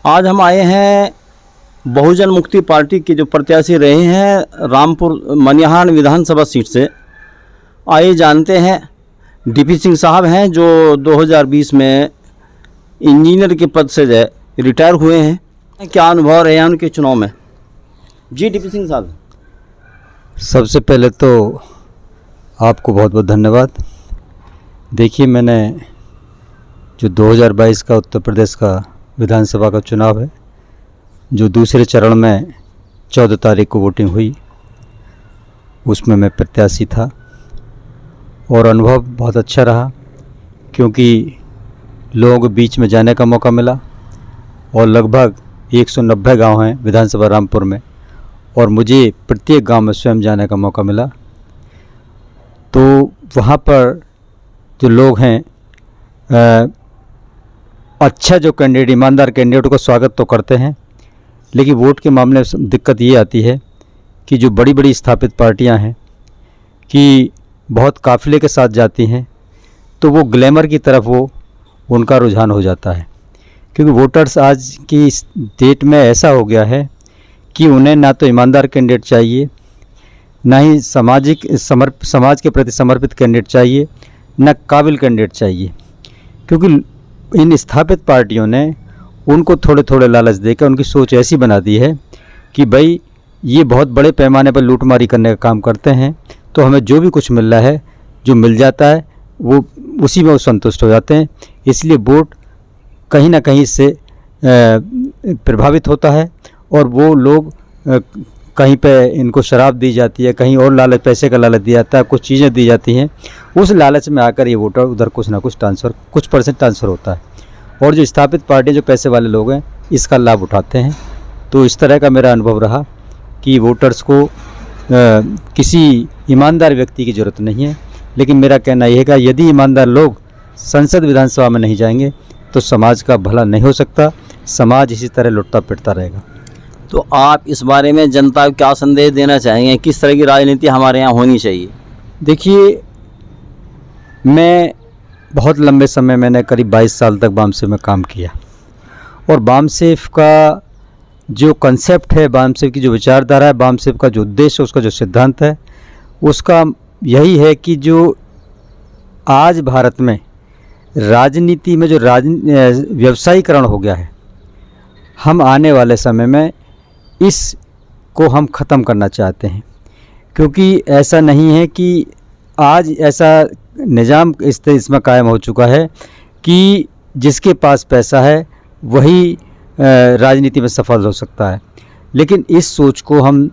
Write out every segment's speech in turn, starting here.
आज हम आए हैं बहुजन मुक्ति पार्टी के जो प्रत्याशी रहे हैं रामपुर मनिहार विधानसभा सीट से। आइए जानते हैं। डीपी सिंह साहब हैं जो 2020 में इंजीनियर के पद से रिटायर हुए हैं। क्या अनुभव रहे हैं उनके चुनाव में? जी डीपी सिंह साहब। सबसे पहले तो आपको बहुत बहुत धन्यवाद। देखिए, मैंने जो 2022 का उत्तर प्रदेश का विधानसभा का चुनाव है, जो दूसरे चरण में 14 तारीख को वोटिंग हुई, उसमें मैं प्रत्याशी था और अनुभव बहुत अच्छा रहा, क्योंकि लोगों के बीच में जाने का मौका मिला और लगभग 190 गांव हैं विधानसभा रामपुर में, और मुझे प्रत्येक गांव में स्वयं जाने का मौका मिला। तो वहाँ पर जो लोग हैं अच्छा जो कैंडिडेट, ईमानदार कैंडिडेट को स्वागत तो करते हैं, लेकिन वोट के मामले में दिक्कत ये आती है कि जो बड़ी बड़ी स्थापित पार्टियां हैं कि बहुत काफ़िले के साथ जाती हैं, तो वो ग्लैमर की तरफ उनका रुझान हो जाता है। क्योंकि वोटर्स आज की इस डेट में ऐसा हो गया है कि उन्हें ना तो ईमानदार कैंडिडेट चाहिए, ना ही समाज के प्रति समर्पित कैंडिडेट चाहिए, ना काबिल कैंडिडेट चाहिए। क्योंकि इन स्थापित पार्टियों ने उनको थोड़े थोड़े लालच देकर उनकी सोच ऐसी बना दी है कि भाई ये बहुत बड़े पैमाने पर लूटमारी करने का काम करते हैं, तो हमें जो भी कुछ मिल रहा है, जो मिल जाता है, वो उसी में वो संतुष्ट हो जाते हैं। इसलिए वोट कहीं ना कहीं से प्रभावित होता है और वो लोग कहीं पे इनको शराब दी जाती है, कहीं और लालच, पैसे का लालच दिया जाता है, कुछ चीज़ें दी जाती हैं, उस लालच में आकर ये वोटर उधर कुछ ना कुछ कुछ परसेंट ट्रांसफ़र होता है। और जो स्थापित पार्टी, जो पैसे वाले लोग हैं, इसका लाभ उठाते हैं। तो इस तरह का मेरा अनुभव रहा कि वोटर्स को किसी ईमानदार व्यक्ति की ज़रूरत नहीं है, लेकिन मेरा कहना यह है कि यदि ईमानदार लोग संसद विधानसभा में नहीं जाएंगे तो समाज का भला नहीं हो सकता, समाज इसी तरह लुटता पिटता रहेगा। तो आप इस बारे में जनता को क्या संदेश देना चाहेंगे? किस तरह की राजनीति हमारे यहाँ होनी चाहिए? देखिए, मैं बहुत लंबे समय, मैंने करीब 22 साल तक बामसेफ में काम किया, और बामसेफ का जो कंसेप्ट है, बामसेफ की जो विचारधारा है, बामसेफ का जो उद्देश्य, उसका जो सिद्धांत है, उसका यही है कि जो आज भारत में राजनीति में जो व्यवसायीकरण हो गया है, हम आने वाले समय में इसको हम ख़त्म करना चाहते हैं। क्योंकि ऐसा नहीं है कि आज ऐसा निज़ाम इसमें कायम हो चुका है कि जिसके पास पैसा है वही राजनीति में सफल हो सकता है, लेकिन इस सोच को हम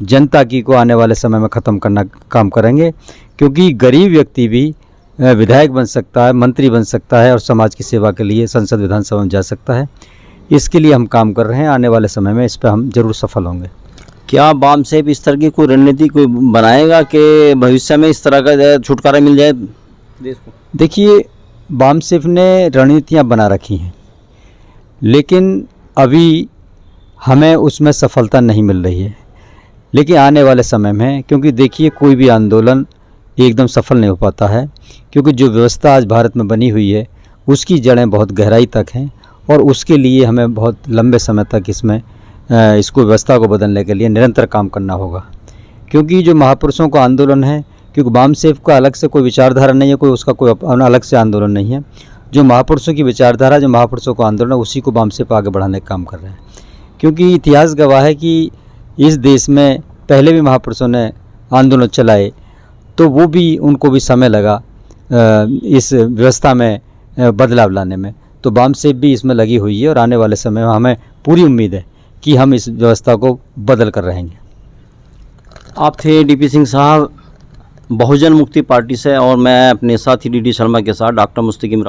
जनता की को आने वाले समय में ख़त्म करना काम करेंगे। क्योंकि गरीब व्यक्ति भी विधायक बन सकता है, मंत्री बन सकता है और समाज की सेवा के लिए संसद विधानसभा में जा सकता है। इसके लिए हम काम कर रहे हैं। आने वाले समय में इस पर हम ज़रूर सफल होंगे। क्या बामसेफ इस तरह की कोई रणनीति कोई बनाएगा कि भविष्य में इस तरह का छुटकारा मिल जाए देश को? देखिए, बामसेफ ने रणनीतियाँ बना रखी हैं, लेकिन अभी हमें उसमें सफलता नहीं मिल रही है। लेकिन आने वाले समय में, क्योंकि देखिए, कोई भी आंदोलन एकदम सफल नहीं हो पाता है, क्योंकि जो व्यवस्था आज भारत में बनी हुई है उसकी जड़ें बहुत गहराई तक हैं, और उसके लिए हमें बहुत लंबे समय तक इसको व्यवस्था को बदलने के लिए निरंतर काम करना होगा। क्योंकि जो महापुरुषों का आंदोलन है, क्योंकि बामसेफ का अलग से कोई विचारधारा नहीं है, उसका कोई अलग से आंदोलन नहीं है। जो महापुरुषों की विचारधारा, जो महापुरुषों का आंदोलन है, उसी को बामसेफ आगे बढ़ाने का काम कर रहे हैं। क्योंकि इतिहास गवाह है कि इस देश में पहले भी महापुरुषों ने आंदोलन चलाए, तो वो भी, उनको भी समय लगा इस व्यवस्था में बदलाव लाने में। तो बामसेफ भी इसमें लगी हुई है, और आने वाले समय में हमें पूरी उम्मीद है कि हम इस व्यवस्था को बदल कर रहेंगे। आप थे डीपी सिंह साहब बहुजन मुक्ति पार्टी से, और मैं अपने साथी डी शर्मा के साथ डॉक्टर मुस्तकीम।